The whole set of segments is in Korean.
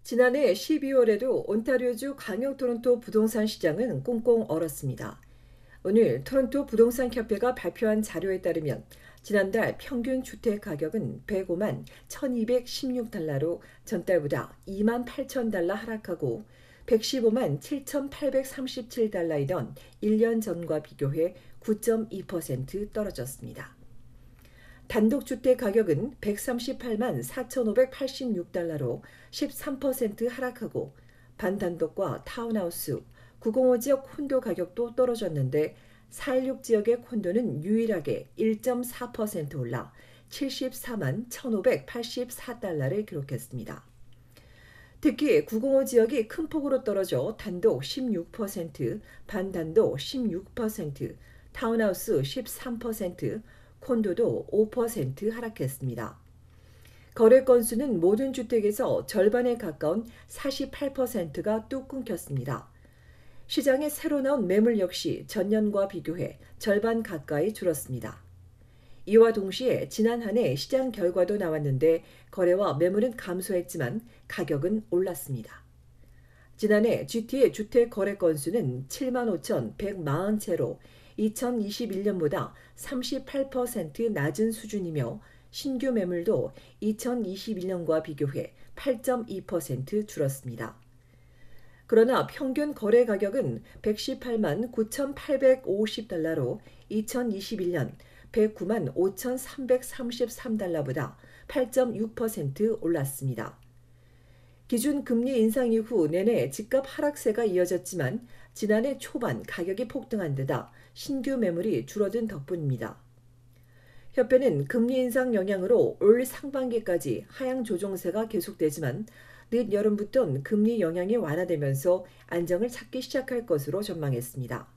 지난해 12월에도 온타리오주 광역 토론토 부동산 시장은 꽁꽁 얼었습니다. 오늘 토론토 부동산협회가 발표한 자료에 따르면 지난달 평균 주택 가격은 105만 1216달러로 전달보다 2만 8천 달러 하락하고 115만 7837달러이던 1년 전과 비교해 9.2% 떨어졌습니다. 단독주택 가격은 138만 4,586달러로 13% 하락하고 반단독과 타운하우스, 905 지역 콘도 가격도 떨어졌는데 416 지역의 콘도는 유일하게 1.4% 올라 74만 1,584달러를 기록했습니다. 특히 905 지역이 큰 폭으로 떨어져 단독 16%, 반단독 16%, 타운하우스 13%, 콘도도 5% 하락했습니다. 거래 건수는 모든 주택에서 절반에 가까운 48%가 뚝 끊겼습니다. 시장에 새로 나온 매물 역시 전년과 비교해 절반 가까이 줄었습니다. 이와 동시에 지난 한 해 시장 결과도 나왔는데 거래와 매물은 감소했지만 가격은 올랐습니다. 지난해 GTA 주택 거래 건수는 7만 5,140채로 2021년보다 38% 낮은 수준이며 신규 매물도 2021년과 비교해 8.2% 줄었습니다. 그러나 평균 거래 가격은 118만 9,850달러로 2021년 109만 5,333달러보다 8.6% 올랐습니다. 기준 금리 인상 이후 내내 집값 하락세가 이어졌지만 지난해 초반 가격이 폭등한 데다 신규 매물이 줄어든 덕분입니다. 협회는 금리 인상 영향으로 올 상반기까지 하향 조정세가 계속되지만 늦 여름부터는 금리 영향이 완화되면서 안정을 찾기 시작할 것으로 전망했습니다.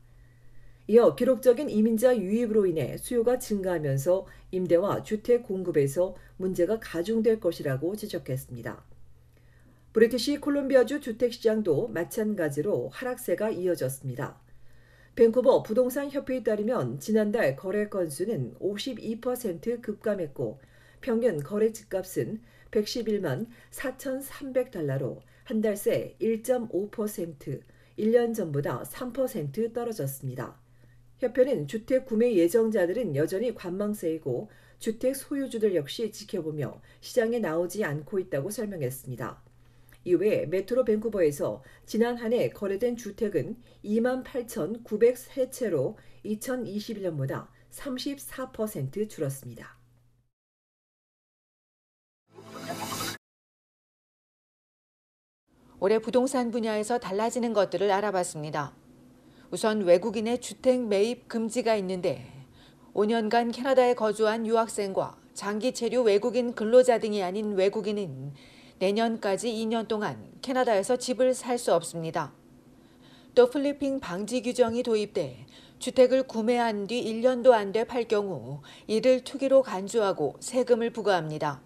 이어 기록적인 이민자 유입으로 인해 수요가 증가하면서 임대와 주택 공급에서 문제가 가중될 것이라고 지적했습니다. 브리티시 콜롬비아주 주택시장도 마찬가지로 하락세가 이어졌습니다. 밴쿠버 부동산협회에 따르면 지난달 거래 건수는 52% 급감했고 평균 거래 집값은 111만 4,300달러로 한 달 새 1.5%, 1년 전보다 3% 떨어졌습니다. 협회는 주택 구매 예정자들은 여전히 관망세이고 주택 소유주들 역시 지켜보며 시장에 나오지 않고 있다고 설명했습니다. 이외에 메트로 밴쿠버에서 지난 한 해 거래된 주택은 2만 8,903채로 2021년보다 34% 줄었습니다. 올해 부동산 분야에서 달라지는 것들을 알아봤습니다. 우선 외국인의 주택 매입 금지가 있는데 5년간 캐나다에 거주한 유학생과 장기 체류 외국인 근로자 등이 아닌 외국인은 내년까지 2년 동안 캐나다에서 집을 살 수 없습니다. 또 플리핑 방지 규정이 도입돼 주택을 구매한 뒤 1년도 안 돼 팔 경우 이를 투기로 간주하고 세금을 부과합니다.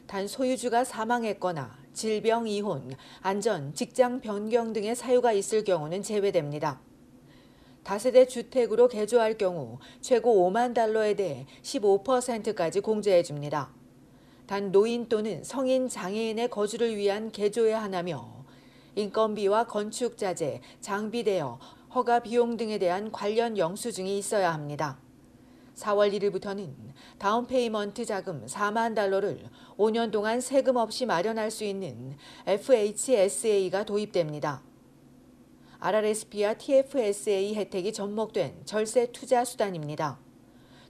단 소유주가 사망했거나 질병, 이혼, 안전, 직장 변경 등의 사유가 있을 경우는 제외됩니다. 다세대 주택으로 개조할 경우 최고 5만 달러에 대해 15%까지 공제해 줍니다. 단 노인 또는 성인 장애인의 거주를 위한 개조해야 하나며 인건비와 건축 자재, 장비 대여, 허가 비용 등에 대한 관련 영수증이 있어야 합니다. 4월 1일부터는 다운 페이먼트 자금 4만 달러를 5년 동안 세금 없이 마련할 수 있는 FHSA가 도입됩니다. RRSP와 TFSA 혜택이 접목된 절세 투자 수단입니다.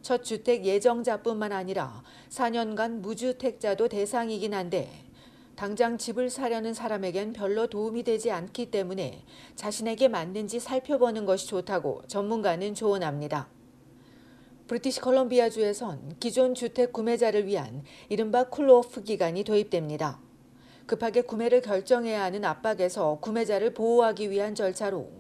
첫 주택 예정자뿐만 아니라 4년간 무주택자도 대상이긴 한데 당장 집을 사려는 사람에겐 별로 도움이 되지 않기 때문에 자신에게 맞는지 살펴보는 것이 좋다고 전문가는 조언합니다. 브리티시 컬럼비아주에선 기존 주택 구매자를 위한 이른바 쿨오프 기간이 도입됩니다. 급하게 구매를 결정해야 하는 압박에서 구매자를 보호하기 위한 절차로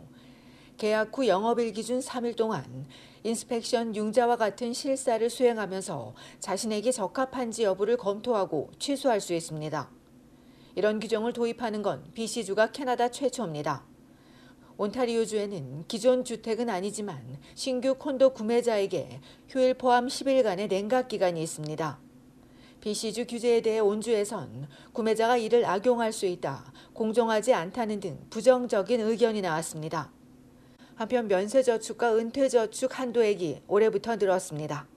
계약 후 영업일 기준 3일 동안 인스펙션 융자와 같은 실사를 수행하면서 자신에게 적합한지 여부를 검토하고 취소할 수 있습니다. 이런 규정을 도입하는 건 BC주가 캐나다 최초입니다. 온타리오주에는 기존 주택은 아니지만 신규 콘도 구매자에게 휴일 포함 10일간의 냉각 기간이 있습니다. BC주 규제에 대해 온주에선 구매자가 이를 악용할 수 있다, 공정하지 않다는 등 부정적인 의견이 나왔습니다. 한편 면세저축과 은퇴저축 한도액이 올해부터 늘었습니다.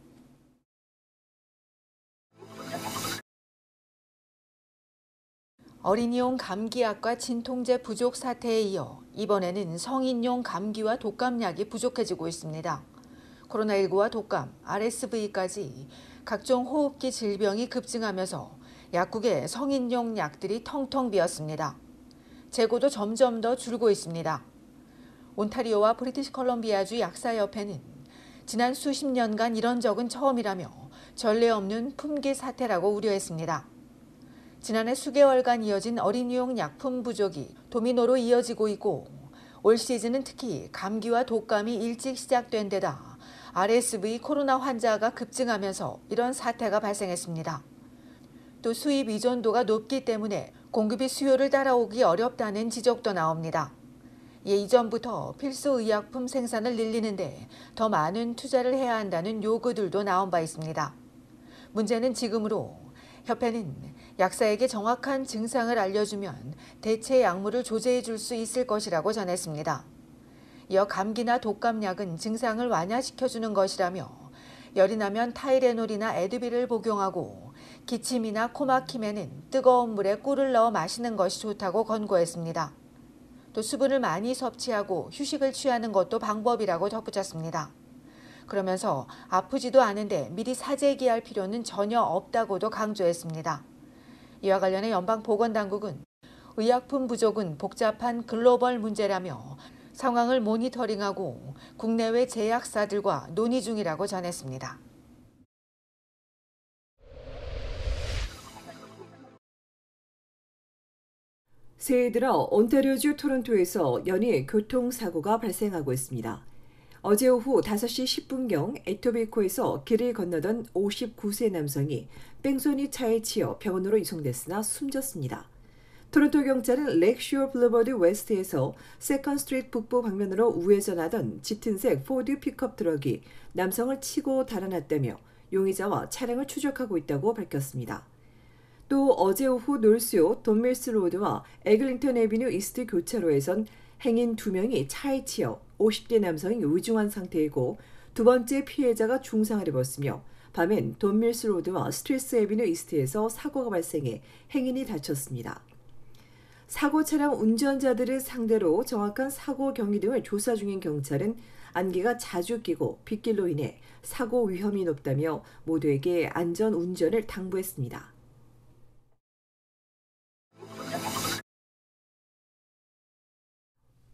어린이용 감기약과 진통제 부족 사태에 이어 이번에는 성인용 감기와 독감약이 부족해지고 있습니다. 코로나19와 독감, RSV까지 각종 호흡기 질병이 급증하면서 약국에 성인용 약들이 텅텅 비었습니다. 재고도 점점 더 줄고 있습니다. 온타리오와 브리티시 컬럼비아주 약사협회는 지난 수십 년간 이런 적은 처음이라며 전례 없는 품귀 사태라고 우려했습니다. 지난해 수개월간 이어진 어린이용 약품 부족이 도미노로 이어지고 있고 올 시즌은 특히 감기와 독감이 일찍 시작된 데다 RSV 코로나 환자가 급증하면서 이런 사태가 발생했습니다. 또 수입 의존도가 높기 때문에 공급이 수요를 따라오기 어렵다는 지적도 나옵니다. 이에 이전부터 필수 의약품 생산을 늘리는데 더 많은 투자를 해야 한다는 요구들도 나온 바 있습니다. 문제는 지금으로 협회는 약사에게 정확한 증상을 알려주면 대체 약물을 조제해 줄 수 있을 것이라고 전했습니다. 이어 감기나 독감약은 증상을 완화시켜주는 것이라며 열이 나면 타이레놀이나 에드빌을 복용하고 기침이나 코막힘에는 뜨거운 물에 꿀을 넣어 마시는 것이 좋다고 권고했습니다. 또 수분을 많이 섭취하고 휴식을 취하는 것도 방법이라고 덧붙였습니다. 그러면서 아프지도 않은데 미리 사재기할 필요는 전혀 없다고도 강조했습니다. 이와 관련해 연방보건당국은 의약품 부족은 복잡한 글로벌 문제라며 상황을 모니터링하고 국내외 제약사들과 논의 중이라고 전했습니다. 새해 들어 온타리오주 토론토에서 연이에 교통사고가 발생하고 있습니다. 어제 오후 5시 10분경 에토비코에서 길을 건너던 59세 남성이 뺑소니 차에 치여 병원으로 이송됐으나 숨졌습니다. 토론토 경찰은 렉슈어 블루버드 웨스트에서 세컨 스트리트 북부 방면으로 우회전하던 짙은색 포드 픽업 트럭이 남성을 치고 달아났다며 용의자와 차량을 추적하고 있다고 밝혔습니다. 또 어제 오후 놀스요 돈밀스 로드와 에글링턴 애비뉴 이스트 교차로에선 행인 2명이 차에 치여 50대 남성이 위중한 상태이고 두 번째 피해자가 중상을 입었으며 밤엔 돈밀스 로드와 스트리스 애비뉴 이스트에서 사고가 발생해 행인이 다쳤습니다. 사고 차량 운전자들을 상대로 정확한 사고 경위 등을 조사 중인 경찰은 안개가 자주 끼고 빗길로 인해 사고 위험이 높다며 모두에게 안전 운전을 당부했습니다.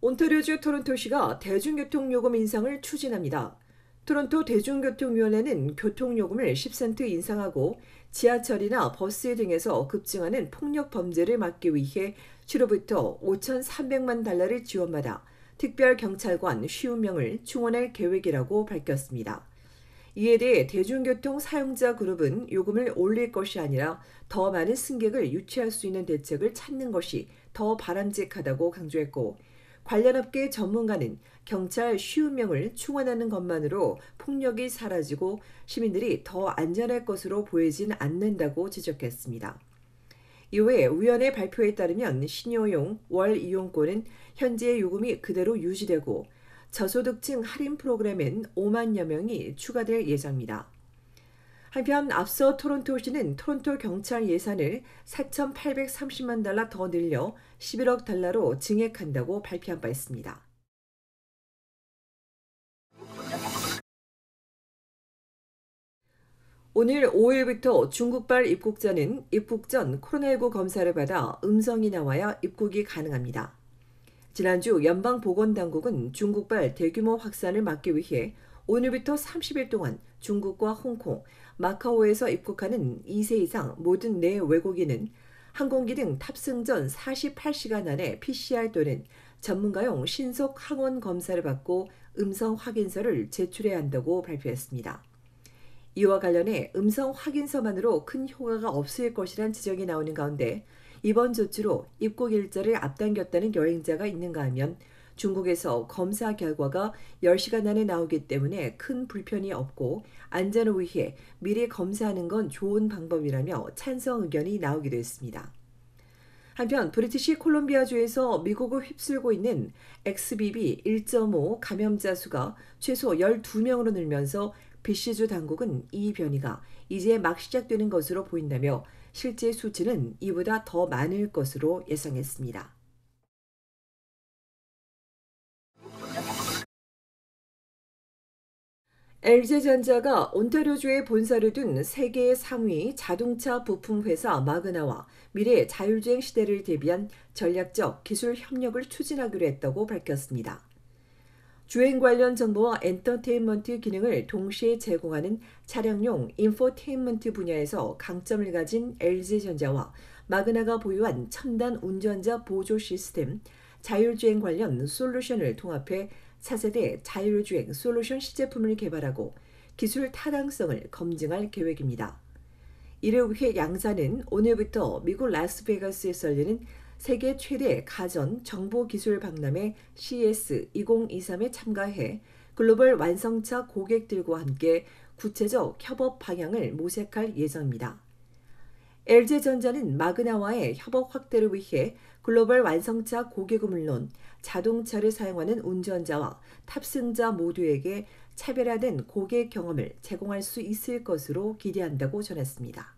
온타리오주 토론토시가 대중교통요금 인상을 추진합니다. 토론토 대중교통위원회는 교통요금을 10센트 인상하고 지하철이나 버스 등에서 급증하는 폭력 범죄를 막기 위해 추로부터 5,300만 달러를 지원받아 특별 경찰관 50명을 충원할 계획이라고 밝혔습니다. 이에 대해 대중교통 사용자 그룹은 요금을 올릴 것이 아니라 더 많은 승객을 유치할 수 있는 대책을 찾는 것이 더 바람직하다고 강조했고 관련 업계 전문가는 경찰 50명을 충원하는 것만으로 폭력이 사라지고 시민들이 더 안전할 것으로 보이진 않는다고 지적했습니다. 이외에 위원회 발표에 따르면 신효용 월 이용권은 현재의 요금이 그대로 유지되고 저소득층 할인 프로그램엔 5만여 명이 추가될 예정입니다. 한편 앞서 토론토시는 토론토 경찰 예산을 4,830만 달러 더 늘려 11억 달러로 증액한다고 발표한 바 있습니다. 오늘 5일부터 중국발 입국자는 입국 전 코로나19 검사를 받아 음성이 나와야 입국이 가능합니다. 지난주 연방보건당국은 중국발 대규모 확산을 막기 위해 오늘부터 30일 동안 중국과 홍콩, 마카오에서 입국하는 2세 이상 모든 내 외국인은 항공기 등 탑승 전 48시간 안에 PCR 또는 전문가용 신속 항원 검사를 받고 음성 확인서를 제출해야 한다고 발표했습니다. 이와 관련해 음성 확인서만으로 큰 효과가 없을 것이란 지적이 나오는 가운데 이번 조치로 입국 일자를 앞당겼다는 여행자가 있는가 하면 중국에서 검사 결과가 10시간 안에 나오기 때문에 큰 불편이 없고 안전을 위해 미리 검사하는 건 좋은 방법이라며 찬성 의견이 나오기도 했습니다. 한편 브리티시 콜롬비아주에서 미국을 휩쓸고 있는 XBB 1.5 감염자 수가 최소 12명으로 늘면서 BC주 당국은 이 변이가 이제 막 시작되는 것으로 보인다며 실제 수치는 이보다 더 많을 것으로 예상했습니다. LG전자가 온타리오주에 본사를 둔 세계 3위 자동차 부품 회사 마그나와 미래 자율주행 시대를 대비한 전략적 기술 협력을 추진하기로 했다고 밝혔습니다. 주행 관련 정보와 엔터테인먼트 기능을 동시에 제공하는 차량용 인포테인먼트 분야에서 강점을 가진 LG전자와 마그나가 보유한 첨단 운전자 보조 시스템, 자율주행 관련 솔루션을 통합해 차세대 자율주행 솔루션 시제품을 개발하고 기술 타당성을 검증할 계획입니다. 이를 위해 양사는 오늘부터 미국 라스베가스에서 열리는 세계 최대 가전 정보기술 박람회 CES 2023에 참가해 글로벌 완성차 고객들과 함께 구체적 협업 방향을 모색할 예정입니다. LG전자는 마그나와의 협업 확대를 위해 글로벌 완성차 고객은 물론 자동차를 사용하는 운전자와 탑승자 모두에게 차별화된 고객 경험을 제공할 수 있을 것으로 기대한다고 전했습니다.